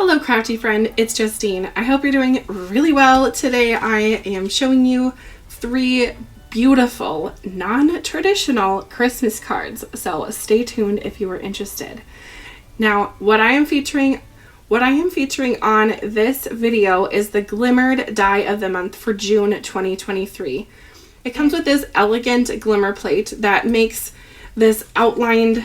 Hello crafty friend, it's Justine. I hope you're doing really well. Today I am showing you 3 beautiful non-traditional Christmas cards, so stay tuned if you are interested. Now what I am featuring on this video is the Glimmered Die of the Month for June 2023. It comes with this elegant glimmer plate that makes this outlined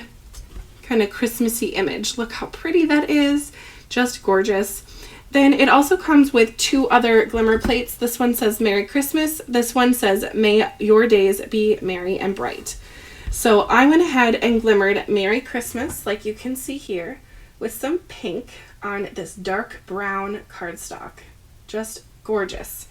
kind of Christmassy image. Look how pretty that is. Just gorgeous. Then it also comes with 2 other glimmer plates. This one says Merry Christmas. This one says May your days be merry and bright. So I went ahead and glimmered Merry Christmas, like you can see here, with some pink on this dark brown cardstock. Just gorgeous.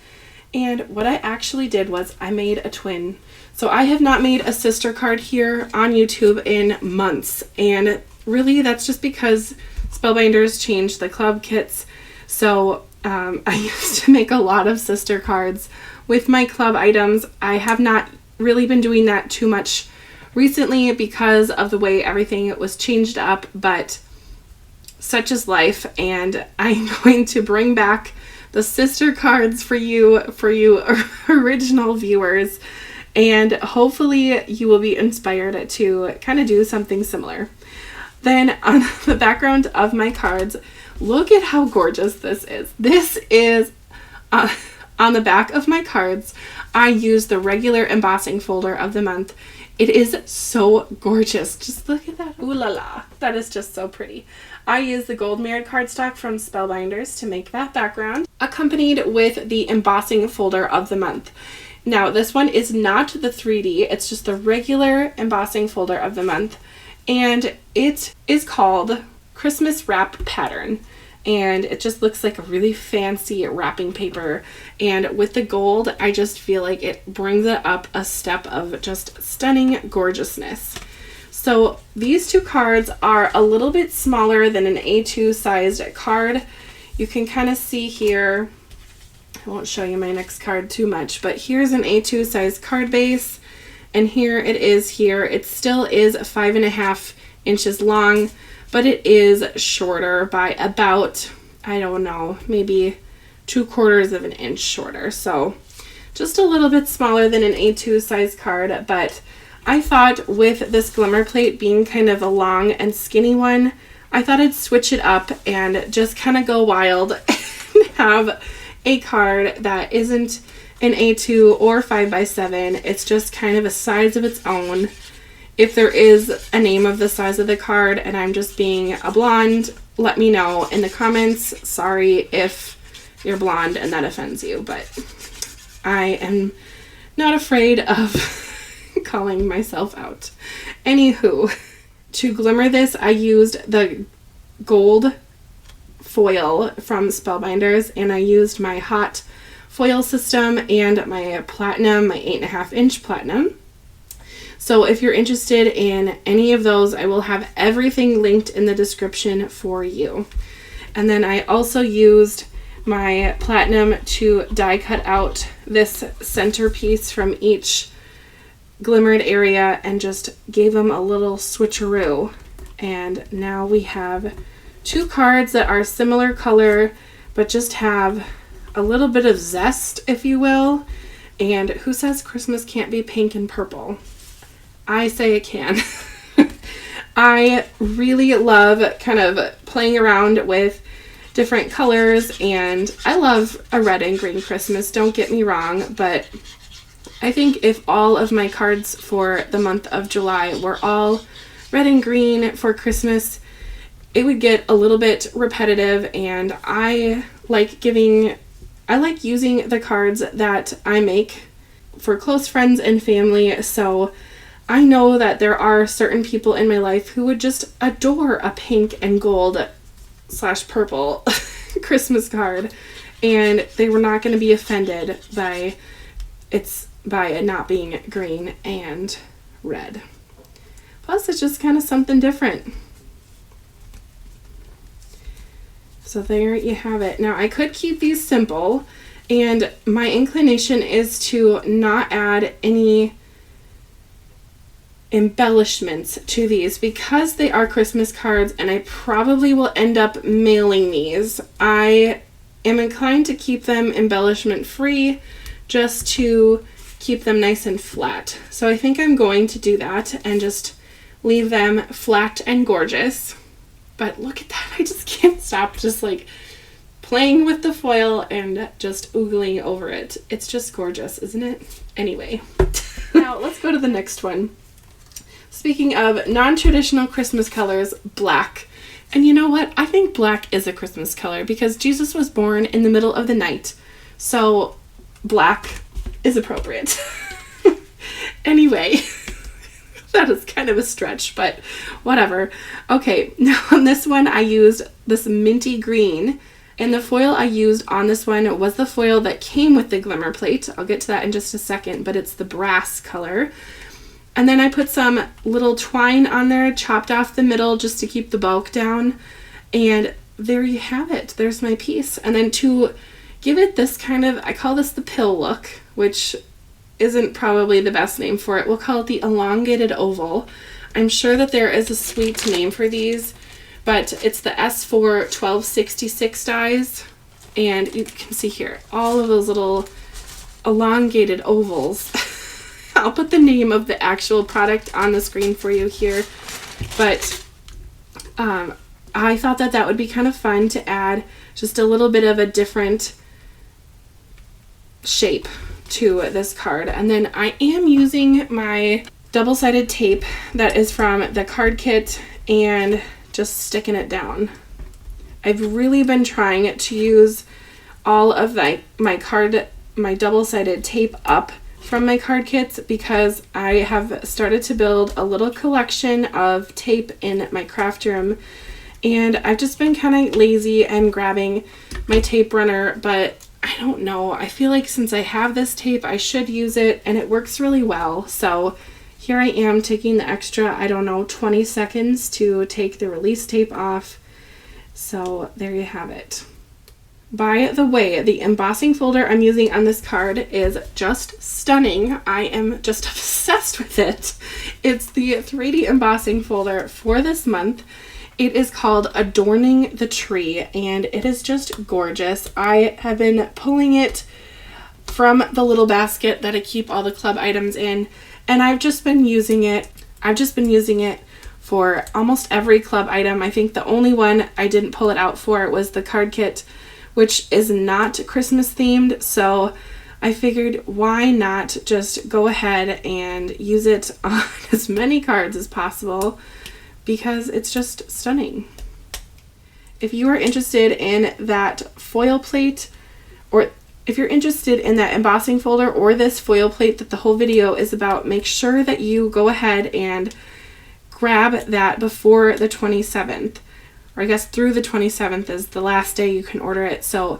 And what I actually did was I made a twin. So I have not made a sister card here on YouTube in months, and really that's just because Spellbinders changed the club kits. So I used to make a lot of sister cards with my club items. I have not really been doing that too much recently because of the way everything was changed up, but such is life, and I'm going to bring back the sister cards for you original viewers, and hopefully you will be inspired to kind of do something similar. Then on the background of my cards, look at how gorgeous this is. This is on the back of my cards. I use the regular embossing folder of the month. It is so gorgeous. Just look at that. Ooh la la. That is just so pretty. I use the gold mirrored cardstock from Spellbinders to make that background, accompanied with the embossing folder of the month. Now this one is not the 3D, it's just the regular embossing folder of the month, and it is called Christmas Wrap Pattern, and it just looks like a really fancy wrapping paper, and with the gold I just feel like it brings it up a step of just stunning gorgeousness. So these 2 cards are a little bit smaller than an A2 sized card. You can kind of see here, I won't show you my next card too much, but here's an A2 size card base, and here it is here. It still is 5.5 inches long, but it is shorter by about, I don't know, maybe 2/4 of an inch shorter. So just a little bit smaller than an A2 size card, but I thought with this glimmer plate being kind of a long and skinny one, I thought I'd switch it up and just kind of go wild and have a card that isn't an A2 or 5x7. It's just kind of a size of its own. If there is a name of the size of the card and I'm just being a blonde, let me know in the comments. Sorry if you're blonde and that offends you, but I am not afraid of calling myself out. Anywho, to glimmer this, I used the gold foil from Spellbinders, and I used my hot foil system and my platinum, my 8.5 inch platinum. So if you're interested in any of those, I will have everything linked in the description for you. And then I also used my platinum to die cut out this centerpiece from each glimmered area and just gave them a little switcheroo. And now we have 2 cards that are similar color but just have a little bit of zest, if you will. And who says Christmas can't be pink and purple? I say it can. I really love kind of playing around with different colors, and I love a red and green Christmas, don't get me wrong, but I think if all of my cards for the month of July were all red and green for Christmas, it would get a little bit repetitive, and I like using the cards that I make for close friends and family. So I know that there are certain people in my life who would just adore a pink and gold / purple Christmas card, and they were not going to be offended by it not being green and red. Plus, it's just kind of something different. So there you have it. Now, I could keep these simple, and my inclination is to not add any embellishments to these because they are Christmas cards and I probably will end up mailing these. I am inclined to keep them embellishment free just to keep them nice and flat. So I think I'm going to do that and just leave them flat and gorgeous. But look at that, I just can't stop just like playing with the foil and just oogling over it. It's just gorgeous, isn't it? Anyway, now let's go to the next one. Speaking of non-traditional Christmas colors, black. And you know what? I think black is a Christmas color because Jesus was born in the middle of the night. So black is appropriate. Anyway, that is kind of a stretch, but whatever. Okay, now on this one I used this minty green. And the foil I used on this one was the foil that came with the Glimmer plate. I'll get to that in just a second, but it's the brass color. And then I put some little twine on there, chopped off the middle just to keep the bulk down. And there you have it. There's my piece. And then to give it this kind of, I call this the pill look, which isn't probably the best name for it. We'll call it the elongated oval. I'm sure that there is a sweet name for these, but it's the S4 1266 dies. And you can see here, all of those little elongated ovals. I'll put the name of the actual product on the screen for you here, but I thought that that would be kind of fun to add just a little bit of a different shape to this card. And then I am using my double-sided tape that is from the card kit and just sticking it down. I've really been trying to use all of my double-sided tape up from my card kits because I have started to build a little collection of tape in my craft room, and I've just been kind of lazy and grabbing my tape runner, but I don't know, I feel like since I have this tape I should use it and it works really well. So here I am taking the extra, I don't know, 20 seconds to take the release tape off. So there you have it. By the way, the embossing folder I'm using on this card is just stunning. I am just obsessed with it. It's the 3D embossing folder for this month. It is called Adorning the Tree, and it is just gorgeous. I have been pulling it from the little basket that I keep all the club items in, and I've just been using it. For almost every club item. I think the only one I didn't pull it out for was the card kit, which is not Christmas themed, so I figured why not just go ahead and use it on as many cards as possible because it's just stunning. If you are interested in that foil plate, or if you're interested in that embossing folder or this foil plate that the whole video is about, make sure that you go ahead and grab that before the 27th. Or I guess through the 27th is the last day you can order it. So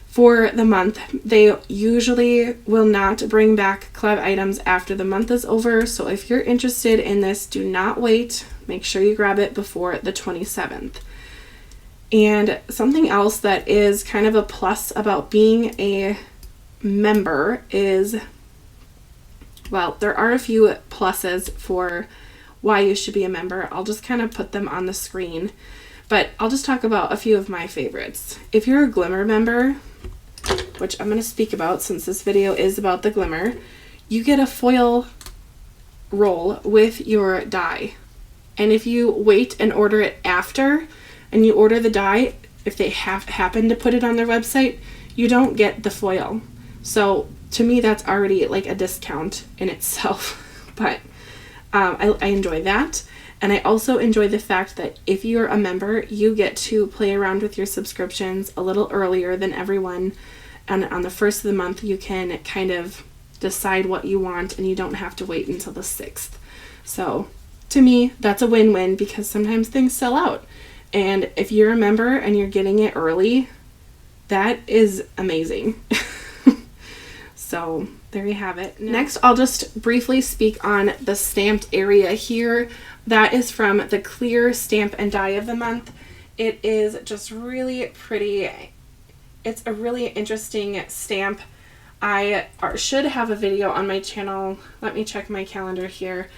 for the month, they usually will not bring back club items after the month is over. So if you're interested in this, do not wait. Make sure you grab it before the 27th. And something else that is kind of a plus about being a member is, well, there are a few pluses for why you should be a member. I'll just kind of put them on the screen. But I'll just talk about a few of my favorites. If you're a Glimmer member, which I'm going to speak about since this video is about the Glimmer, you get a foil roll with your die. And if you wait and order it after, and you order the die, if they happen to put it on their website, you don't get the foil. So to me, that's already like a discount in itself. But I enjoy that. And I also enjoy the fact that if you're a member, you get to play around with your subscriptions a little earlier than everyone. And on the first of the month, you can kind of decide what you want and you don't have to wait until the 6th. So to me, that's a win-win because sometimes things sell out. And if you're a member and you're getting it early, that is amazing. So there you have it. Next, I'll just briefly speak on the stamped area here. That is from the Clear Stamp and Die of the Month. It is just really pretty. It's a really interesting stamp. I should have a video on my channel. Let me check my calendar here.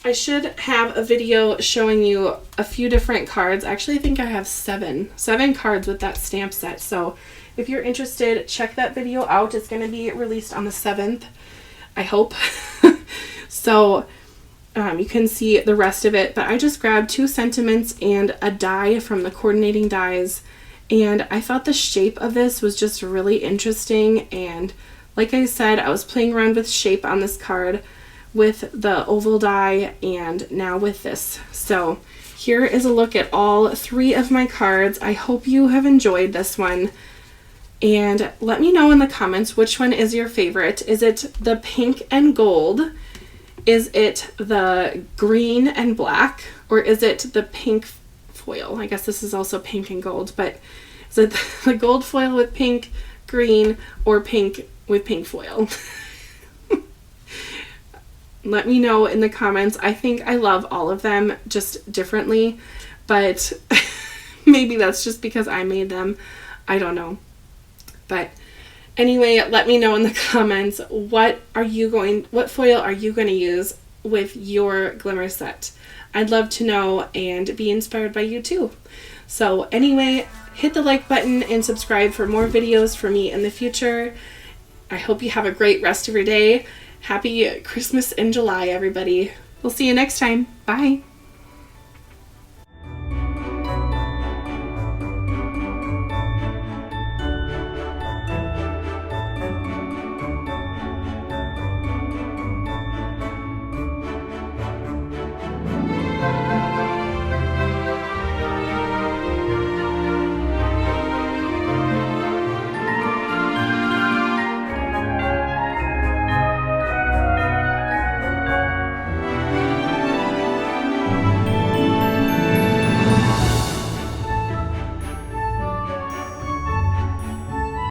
I should have a video showing you a few different cards. Actually, I think I have seven cards with that stamp set. So if you're interested, check that video out. It's going to be released on the 7th, I hope. So you can see the rest of it. But I just grabbed 2 sentiments and a die from the coordinating dies. And I thought the shape of this was just really interesting. And like I said, I was playing around with shape on this card with the oval die and now with this. So here is a look at all 3 of my cards. I hope you have enjoyed this one. And let me know in the comments which one is your favorite. Is it the pink and gold? Is it the green and black? Or is it the pink foil? I guess this is also pink and gold, but is it the gold foil with pink, green, or pink with pink foil? Let me know in the comments. I think I love all of them just differently, but maybe that's just because I made them. I don't know. But anyway, let me know in the comments what foil are you going to use with your Glimmer set. I'd love to know and be inspired by you too. So anyway, hit the like button and subscribe for more videos from me in the future. I hope you have a great rest of your day. Happy Christmas in July, everybody. We'll see you next time. Bye.